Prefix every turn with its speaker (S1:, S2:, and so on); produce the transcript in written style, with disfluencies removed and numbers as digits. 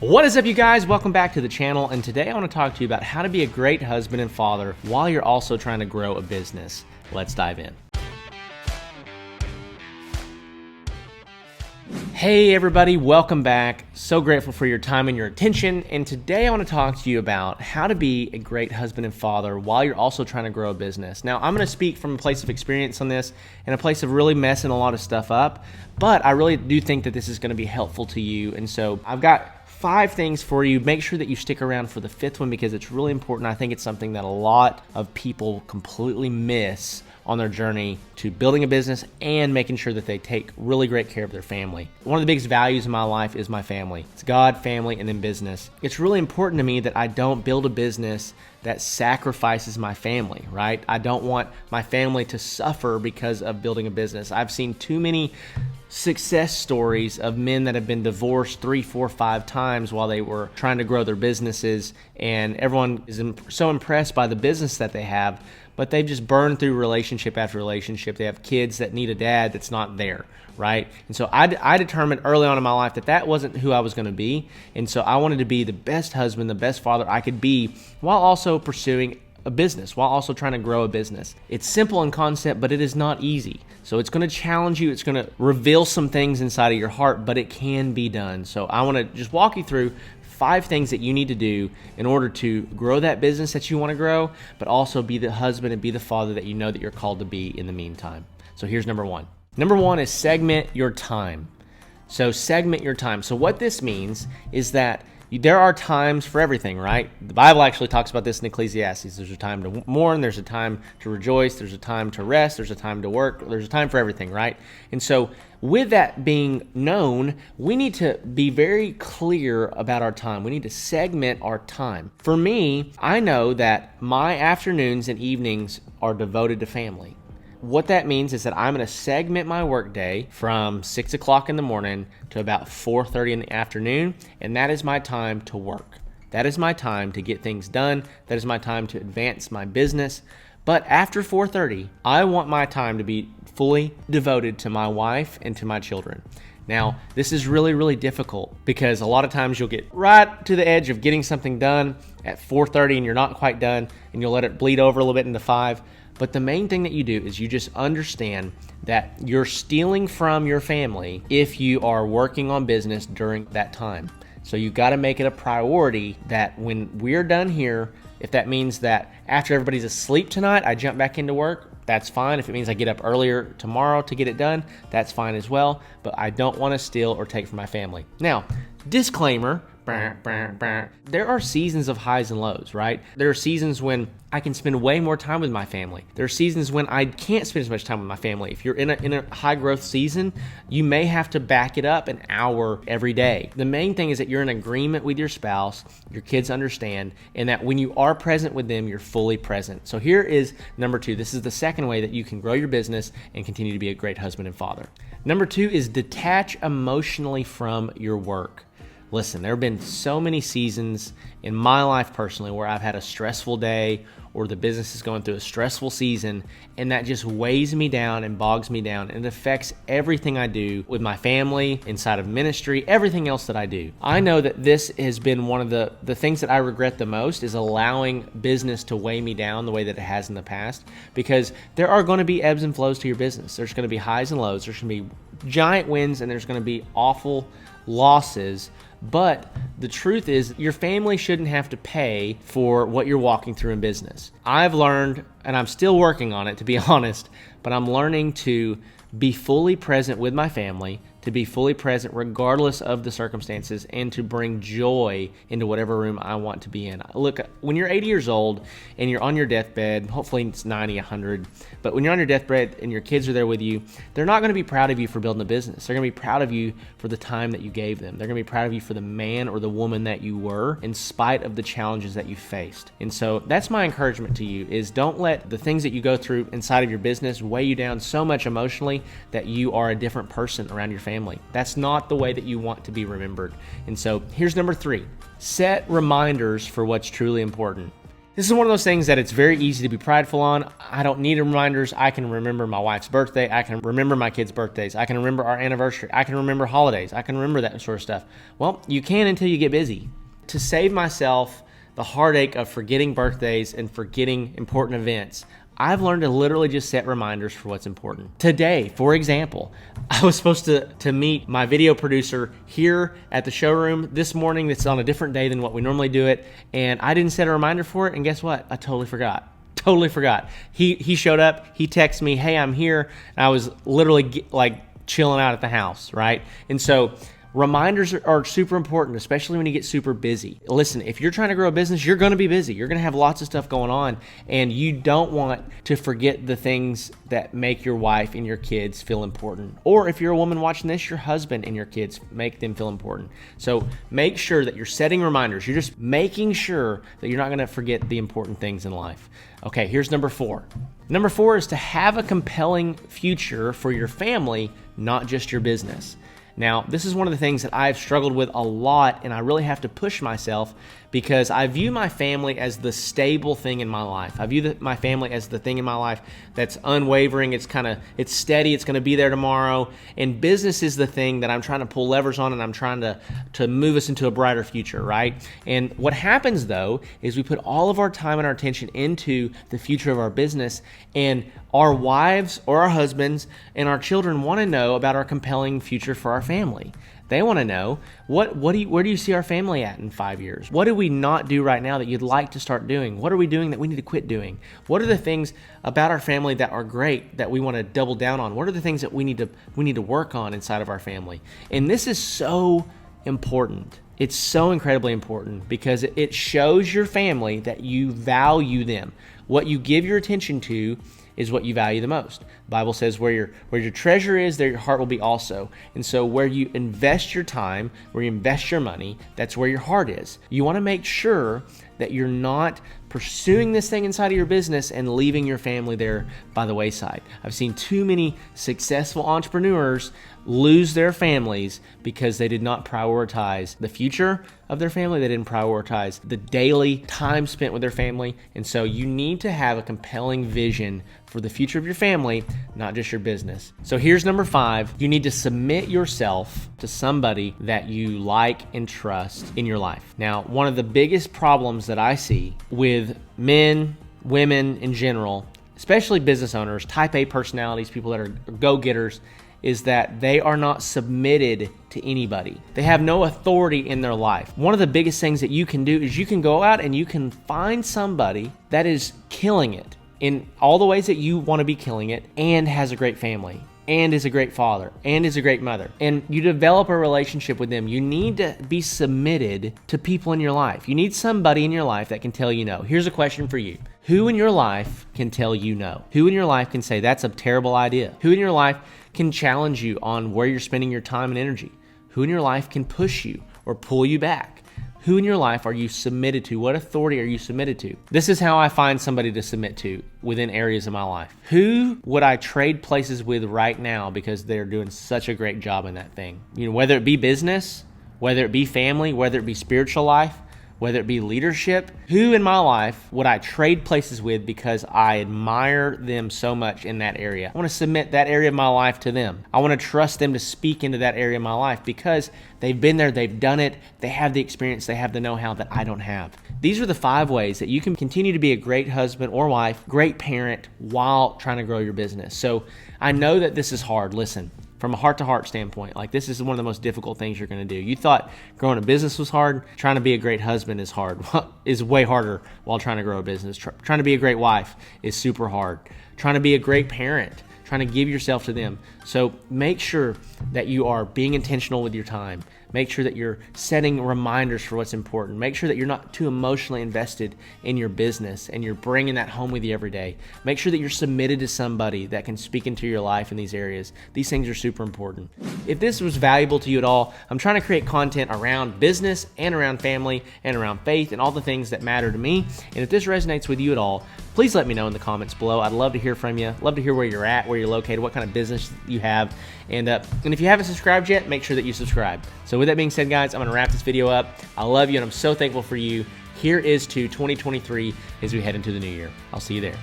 S1: What is up, you guys? Welcome back to the channel, and today I want to talk to you about how to be a great husband and father while you're also trying to grow a business. Let's dive in. Hey everybody, welcome back. So grateful for your time and your attention, and today I want to talk to you about how to be a great husband and father while you're also trying to grow a business. Now, I'm going to speak from a place of experience on this and a place of really messing a lot of stuff up, but I really do think that this is going to be helpful to you, and so I've got 5 things for you. Make sure that you stick around for the 5th one because it's really important. I think it's something that a lot of people completely miss on their journey to building a business and making sure that they take really great care of their family. One of the biggest values in my life is my family. It's God, family, and then business. It's really important to me that I don't build a business that sacrifices my family, right? I don't want my family to suffer because of building a business. I've seen too many success stories of men that have been divorced 3, 4, 5 times while they were trying to grow their businesses, and everyone is so impressed by the business that they have, but they've just burned through relationship after relationship. They have kids that need a dad that's not there, right? And so I determined early on in my life that that wasn't who I was going to be, and so I wanted to be the best husband, the best father I could be while also pursuing a business, while also trying to grow a business. It's simple in concept, but it is not easy. So it's going to challenge you. It's going to reveal some things inside of your heart, but it can be done. So I want to just walk you through 5 things that you need to do in order to grow that business that you want to grow, but also be the husband and be the father that you know that you're called to be in the meantime. So here's number 1. Number 1 is segment your time. So segment your time. So what this means is that there are times for everything, right? The Bible actually talks about this in Ecclesiastes. There's a time to mourn, there's a time to rejoice, there's a time to rest, there's a time to work, there's a time for everything, right? And so with that being known, we need to be very clear about our time. We need to segment our time. For me, I know that my afternoons and evenings are devoted to family. What that means is that I'm going to segment my workday from 6 o'clock in the morning to about 4:30 in the afternoon, and that is my time to work. That is my time to get things done. That is my time to advance my business. But after 4:30, I want my time to be fully devoted to my wife and to my children. Now, this is really, really difficult because a lot of times you'll get right to the edge of getting something done at 4:30 and you're not quite done, and you'll let it bleed over a little bit into 5. But the main thing that you do is you just understand that you're stealing from your family if you are working on business during that time. So you got to make it a priority that when we're done here, if that means that after everybody's asleep tonight, I jump back into work, that's fine. If it means I get up earlier tomorrow to get it done, that's fine as well. But I don't want to steal or take from my family. Now, disclaimer, there are seasons of highs and lows, right? There are seasons when I can spend way more time with my family. There are seasons when I can't spend as much time with my family. If you're in a high growth season, you may have to back it up an hour every day. The main thing is that you're in agreement with your spouse, your kids understand, and that when you are present with them, you're fully present. So here is number 2. This is the second way that you can grow your business and continue to be a great husband and father. Number 2 is detach emotionally from your work. Listen, there have been so many seasons in my life personally where I've had a stressful day or the business is going through a stressful season, and that just weighs me down and bogs me down, and it affects everything I do with my family, inside of ministry, everything else that I do. I know that this has been one of the things that I regret the most is allowing business to weigh me down the way that it has in the past, because there are going to be ebbs and flows to your business. There's going to be highs and lows. There's going to be giant wins, and there's going to be awful losses. But the truth is your family shouldn't have to pay for what you're walking through in business. I've learned, and I'm still working on it to be honest, but I'm learning to be fully present with my family, to be fully present regardless of the circumstances, and to bring joy into whatever room I want to be in. Look, when you're 80 years old and you're on your deathbed, hopefully it's 90, 100, but when you're on your deathbed and your kids are there with you, they're not going to be proud of you for building a business. They're going to be proud of you for the time that you gave them. They're going to be proud of you for the man or the woman that you were in spite of the challenges that you faced. And so that's my encouragement to you is don't let the things that you go through inside of your business weigh you down so much emotionally that you are a different person around your family. That's not the way that you want to be remembered. And so here's number 3. Set reminders for what's truly important. This is one of those things that it's very easy to be prideful on. I don't need reminders. I can remember my wife's birthday. I can remember my kids' birthdays. I can remember our anniversary. I can remember holidays. I can remember that sort of stuff. Well, you can until you get busy. To save myself the heartache of forgetting birthdays and forgetting important events, I've learned to literally just set reminders for what's important. Today, for example, I was supposed to meet my video producer here at the showroom this morning. That's on a different day than what we normally do it. And I didn't set a reminder for it. And guess what? I totally forgot. Totally forgot. He showed up. He texted me, hey, I'm here. And I was literally like chilling out at the house, right? And so reminders are super important, especially when you get super busy. Listen, if you're trying to grow a business, you're going to be busy. You're going to have lots of stuff going on, and you don't want to forget the things that make your wife and your kids feel important. Or if you're a woman watching this, your husband and your kids, make them feel important. So make sure that you're setting reminders. You're just making sure that you're not going to forget the important things in life. Okay, here's number 4. Number 4 is to have a compelling future for your family, not just your business. Now, this is one of the things that I've struggled with a lot, and I really have to push myself because I view my family as the stable thing in my life. I view my family as the thing in my life that's unwavering. It's steady. It's going to be there tomorrow. And business is the thing that I'm trying to pull levers on, and I'm trying to move us into a brighter future, right? And what happens, though, is we put all of our time and our attention into the future of our business, and our wives or our husbands and our children want to know about our compelling future for our family. They want to know, where do you see our family at in 5 years? What do we not do right now that you'd like to start doing? What are we doing that we need to quit doing? What are the things about our family that are great that we want to double down on? What are the things that we need to work on inside of our family? And this is so important. It's so incredibly important because it shows your family that you value them. What you give your attention to is what you value the most. The Bible says where your treasure is, there your heart will be also. And so where you invest your time, where you invest your money, that's where your heart is. You want to make sure that you're not pursuing this thing inside of your business and leaving your family there by the wayside. I've seen too many successful entrepreneurs lose their families because they did not prioritize the future of their family. They didn't prioritize the daily time spent with their family. And so you need to have a compelling vision for the future of your family, not just your business. So here's number 5. You need to submit yourself to somebody that you like and trust in your life. Now, one of the biggest problems that I see with men, women in general, especially business owners, type A personalities, people that are go-getters, is that they are not submitted to anybody. They have no authority in their life. One of the biggest things that you can do is you can go out and you can find somebody that is killing it in all the ways that you want to be killing it and has a great family and is a great father and is a great mother. And you develop a relationship with them. You need to be submitted to people in your life. You need somebody in your life that can tell you no. Here's a question for you. Who in your life can tell you no? Who in your life can say that's a terrible idea? Who in your life can challenge you on where you're spending your time and energy? Who in your life can push you or pull you back? Who in your life are you submitted to? What authority are you submitted to? This is how I find somebody to submit to within areas of my life. Who would I trade places with right now because they're doing such a great job in that thing? You know, whether it be business, whether it be family, whether it be spiritual life, whether it be leadership, who in my life would I trade places with because I admire them so much in that area? I want to submit that area of my life to them. I want to trust them to speak into that area of my life because they've been there, they've done it, they have the experience, they have the know-how that I don't have. These are the 5 ways that you can continue to be a great husband or wife, great parent while trying to grow your business. So I know that this is hard. Listen. From a heart-to-heart standpoint, like this is one of the most difficult things you're going to do. You thought growing a business was hard. Trying to be a great husband is hard. Is way harder while trying to grow a business. Trying to be a great wife is super hard. Trying to be a great parent, trying to give yourself to them. So make sure that you are being intentional with your time. Make sure that you're setting reminders for what's important. Make sure that you're not too emotionally invested in your business and you're bringing that home with you every day. Make sure that you're submitted to somebody that can speak into your life in these areas. These things are super important. If this was valuable to you at all, I'm trying to create content around business and around family and around faith and all the things that matter to me. And if this resonates with you at all, please let me know in the comments below. I'd love to hear from you. Love to hear where you're at, where you're located, what kind of business you have. And if you haven't subscribed yet, make sure that you subscribe. So with that being said, guys, I'm going to wrap this video up. I love you, and I'm so thankful for you. Here is to 2023 as we head into the new year. I'll see you there.